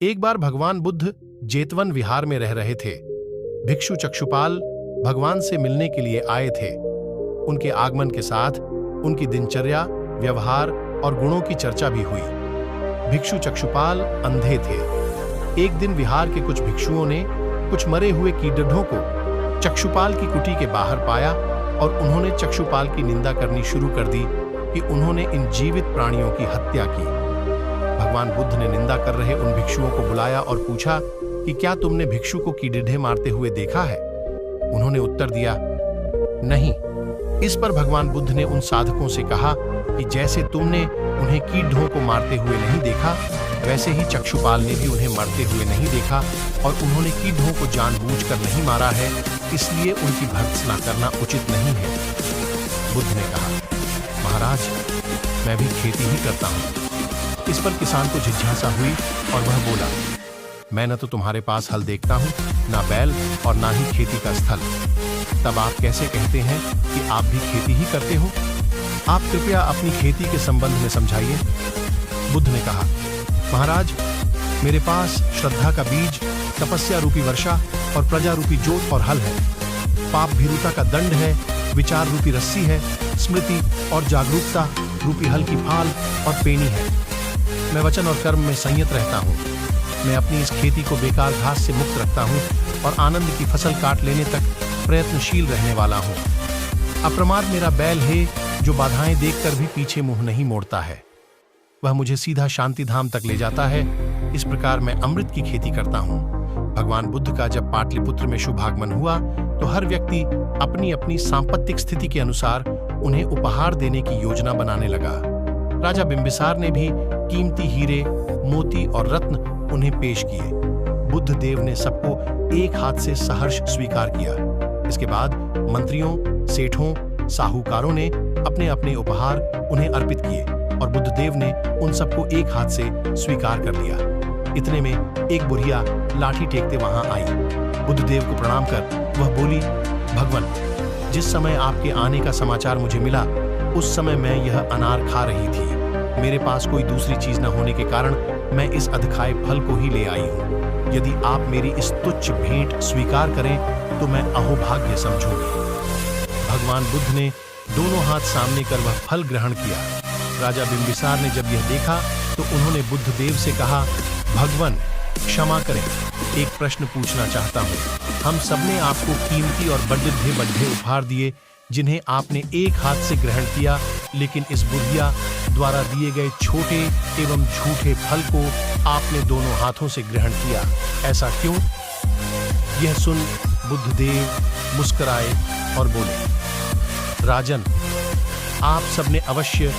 एक बार भगवान बुद्ध जेतवन विहार में रह रहे थे। भिक्षु चक्षुपाल भगवान से मिलने के लिए आए थे। उनके आगमन के साथ उनकी दिनचर्या, व्यवहार और गुणों की चर्चा भी हुई। भिक्षु चक्षुपाल अंधे थे। एक दिन विहार के कुछ भिक्षुओं ने कुछ मरे हुए कीड़ों को चक्षुपाल की कुटी के बाहर पाया और उन्होंने चक्षुपाल की निंदा करनी शुरू कर दी कि उन्होंने इन जीवित प्राणियों की हत्या की। भगवान बुद्ध ने निंदा कर रहे उन भिक्षुओं को बुलाया और पूछा कि क्या तुमने भिक्षु को कीड़े मारते हुए देखा है? उन्होंने उत्तर दिया, नहीं। इस पर भगवान बुद्ध ने उन साधकों से कहा कि जैसे तुमने उन्हें कीड़ों को मारते हुए नहीं देखा, वैसे ही चक्षुपाल ने भी उन्हें मरते हुए नहीं देखा और उन्होंने कीड़ों को जानबूझकर नहीं मारा है, इसलिए उनकी भर्त्सना करना उचित नहीं है। बुद्ध ने कहा, महाराज, मैं भी खेती ही करता हूँ। इस पर किसान को जिज्ञासा हुई और वह बोला, मैं न तो तुम्हारे पास हल देखता हूँ, ना बैल और ना ही खेती का स्थल। तब आप कैसे कहते हैं कि आप भी खेती ही करते हो? आप कृपया अपनी खेती के संबंध में समझाइए। बुद्ध ने कहा, महाराज, मेरे पास श्रद्धा का बीज, तपस्या रूपी वर्षा और प्रजा रूपी जोत और हल है। पाप भीरुता का दंड है, विचार रूपी रस्सी है, स्मृति और जागरूकता रूपी हल की फाल और पेनी है। मैं वचन और कर्म में संयत रहता हूँ। मैं अपनी इस खेती को बेकार घास से मुक्त रखता हूँ और आनंद की फसल काट लेने तक प्रयत्नशील रहने वाला हूँ। अप्रमाद मेरा बैल है, जो बाधाएं देखकर भी पीछे मुंह नहीं मोड़ता है। वह मुझे सीधा शांति धाम तक ले जाता है। इस प्रकार मैं अमृत की खेती करता हूँ। भगवान बुद्ध का जब पाटलिपुत्र में शुभागमन हुआ तो हर व्यक्ति अपनी अपनी सांपत्तिक स्थिति के अनुसार उन्हें उपहार देने की योजना बनाने लगा। राजा बिंबिसार ने भी कीमती हीरे, मोती और रत्न उन्हें पेश किए। बुद्ध देव ने सबको एक हाथ से सहर्ष स्वीकार किया। इसके बाद मंत्रियों, सेठों, साहूकारों ने अपने अपने उपहार उन्हें अर्पित किए और बुद्ध देव ने उन सबको एक हाथ से स्वीकार कर लिया। इतने में एक बुढ़िया लाठी टेकते वहां आई। बुद्ध देव को प्रणाम कर वह बोली, भगवान, जिस समय आपके आने का समाचार मुझे मिला, उस समय मैं यह अनार खा रही थी। मेरे पास कोई दूसरी चीज न होने के कारण मैं इस अधखाए फल को ही ले आई हूँ। यदि आप मेरी इस तुच्छ भेंट स्वीकार करें तो मैं अहोभाग्य समझूंगी। भगवान बुद्ध ने दोनों हाथ सामने कर वह फल ग्रहण किया। राजा बिंबिसार ने जब यह देखा तो उन्होंने बुद्ध देव से कहा, भगवान, क्षमा करें, एक प्रश्न पूछना चाहता हूँ। हम सबने आपको कीमती और बड़े उपहार दिए जिन्हें आपने एक हाथ से ग्रहण किया, लेकिन इस बुढ़िया द्वारा दिए गए छोटे एवं झूठे फल को आपने दोनों हाथों से ग्रहण किया। ऐसा क्यों? यह सुन बुद्ध देव मुस्कुराए और बोले, राजन, आप सबने अवश्य